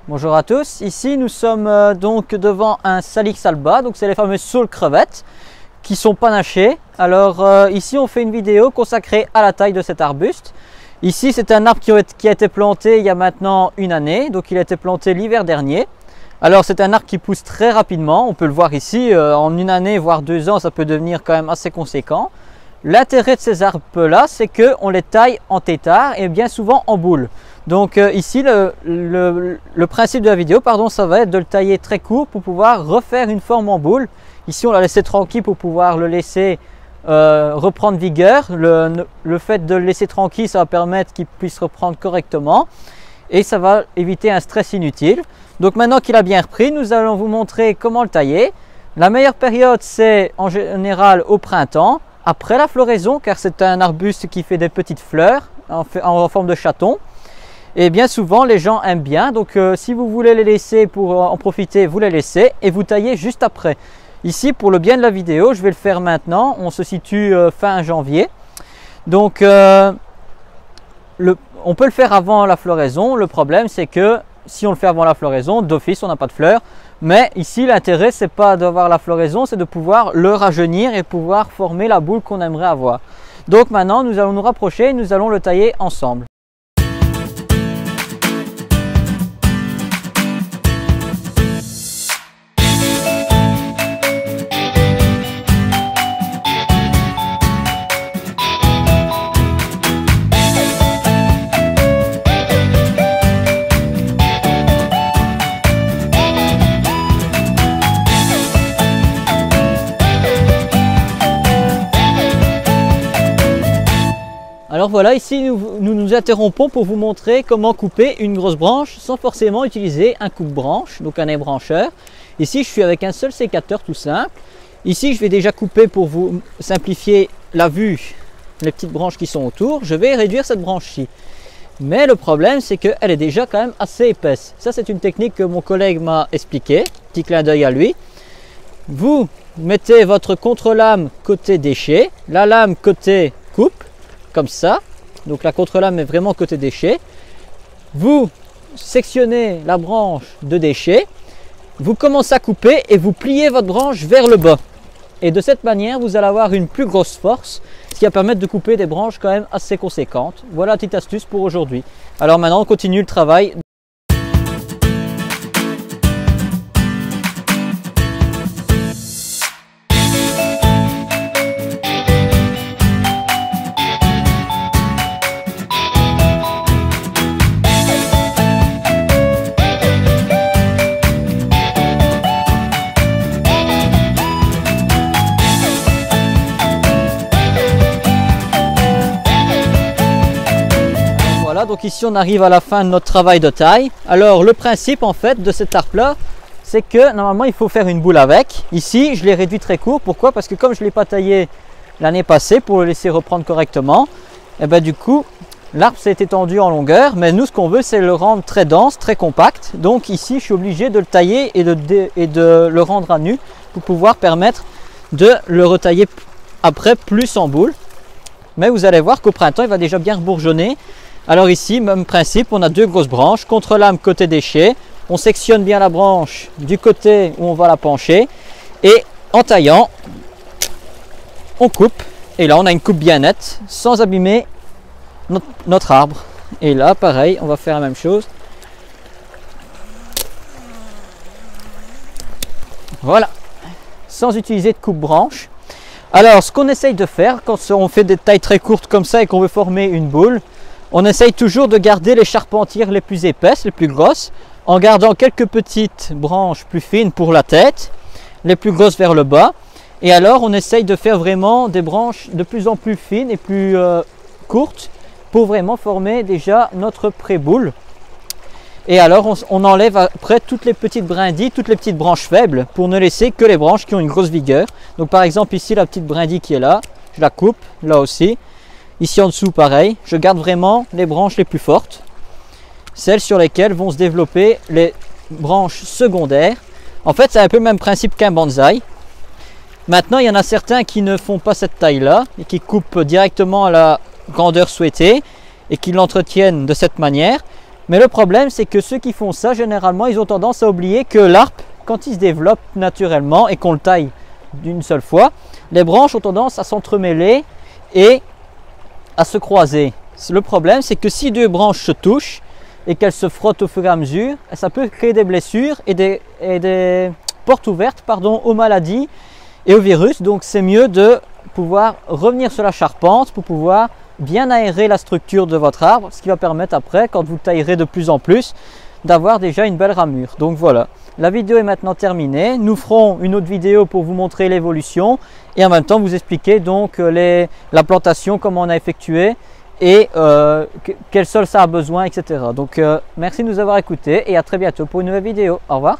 Bonjour à tous, ici nous sommes donc devant un Salix alba, donc c'est les fameuses saules crevettes qui sont panachées. Alors ici on fait une vidéo consacrée à la taille de cet arbuste. Ici c'est un arbre qui a été planté il y a maintenant une année, donc il a été planté l'hiver dernier. Alors c'est un arbre qui pousse très rapidement, on peut le voir ici, en une année voire 2 ans ça peut devenir quand même assez conséquent. L'intérêt de ces arbres là c'est qu'on les taille en tétard et bien souvent en boule. Donc ici le principe de la vidéo ça va être de le tailler très court pour pouvoir refaire une forme en boule. Ici on l'a laissé tranquille pour pouvoir le laisser reprendre vigueur. Le fait de le laisser tranquille ça va permettre qu'il puisse reprendre correctement et ça va éviter un stress inutile. Donc maintenant qu'il a bien repris, nous allons vous montrer comment le tailler. La meilleure période c'est en général au printemps, après la floraison, car c'est un arbuste qui fait des petites fleurs en forme de chaton. Et bien souvent les gens aiment bien, donc si vous voulez les laisser pour en profiter, vous les laissez et vous taillez juste après. Ici pour le bien de la vidéo, je vais le faire maintenant, on se situe fin janvier. Donc on peut le faire avant la floraison, le problème c'est que si on le fait avant la floraison, d'office on n'a pas de fleurs. Mais ici l'intérêt c'est pas d'avoir la floraison, c'est de pouvoir le rajeunir et pouvoir former la boule qu'on aimerait avoir. Donc maintenant nous allons nous rapprocher et nous allons le tailler ensemble. Alors voilà, ici nous nous interrompons pour vous montrer comment couper une grosse branche sans forcément utiliser un coupe-branche, donc un ébrancheur. Ici je suis avec un seul sécateur tout simple. Ici je vais déjà couper pour vous simplifier la vue, les petites branches qui sont autour. Je vais réduire cette branche-ci. Mais le problème c'est qu'elle est déjà quand même assez épaisse. Ça c'est une technique que mon collègue m'a expliqué, petit clin d'œil à lui. Vous mettez votre contre-lame côté déchet, la lame côté coupe, comme ça, donc la contre-lame est vraiment côté déchet. Vous sectionnez la branche de déchet, vous commencez à couper et vous pliez votre branche vers le bas. Et de cette manière, vous allez avoir une plus grosse force, ce qui va permettre de couper des branches quand même assez conséquentes. Voilà la petite astuce pour aujourd'hui. Alors maintenant, on continue le travail. Voilà, donc ici on arrive à la fin de notre travail de taille. Alors le principe en fait de cet arbre là, c'est que normalement il faut faire une boule avec. Ici je l'ai réduit très court, pourquoi? Parce que comme je ne l'ai pas taillé l'année passée pour le laisser reprendre correctement, et ben du coup l'arbre s'est étendu en longueur, mais nous ce qu'on veut c'est le rendre très dense, très compact. Donc ici je suis obligé de le tailler et de le rendre à nu pour pouvoir permettre de le retailler après plus en boule. Mais vous allez voir qu'au printemps il va déjà bien rebourgeonner. Alors ici, même principe, on a 2 grosses branches, contre-lame côté déchet, on sectionne bien la branche du côté où on va la pencher et en taillant, on coupe et là on a une coupe bien nette sans abîmer notre arbre. Et là pareil, on va faire la même chose. Voilà, sans utiliser de coupe-branche. Alors ce qu'on essaye de faire quand on fait des tailles très courtes comme ça et qu'on veut former une boule, on essaye toujours de garder les charpentières les plus épaisses, les plus grosses, en gardant quelques petites branches plus fines pour la tête, les plus grosses vers le bas. Et alors on essaye de faire vraiment des branches de plus en plus fines et plus courtes pour vraiment former déjà notre pré-boule. Et alors on enlève après toutes les petites brindilles, toutes les petites branches faibles pour ne laisser que les branches qui ont une grosse vigueur. Donc par exemple ici la petite brindille qui est là, je la coupe là aussi. Ici en dessous pareil, je garde vraiment les branches les plus fortes, celles sur lesquelles vont se développer les branches secondaires. En fait c'est un peu le même principe qu'un bonsaï. Maintenant il y en a certains qui ne font pas cette taille là et qui coupent directement à la grandeur souhaitée et qui l'entretiennent de cette manière. Mais le problème, c'est que ceux qui font ça, généralement, ils ont tendance à oublier que l'arbre, quand il se développe naturellement et qu'on le taille d'une seule fois, les branches ont tendance à s'entremêler et à se croiser. Le problème, c'est que si deux branches se touchent et qu'elles se frottent au fur et à mesure, ça peut créer des blessures et des portes ouvertes aux maladies et aux virus. Donc c'est mieux de pouvoir revenir sur la charpente pour pouvoir bien aérer la structure de votre arbre, ce qui va permettre après, quand vous taillerez de plus en plus, d'avoir déjà une belle ramure. Donc voilà, la vidéo est maintenant terminée. Nous ferons une autre vidéo pour vous montrer l'évolution et en même temps vous expliquer donc la plantation, comment on a effectué et quel sol ça a besoin, etc. Donc merci de nous avoir écoutés et à très bientôt pour une nouvelle vidéo. Au revoir.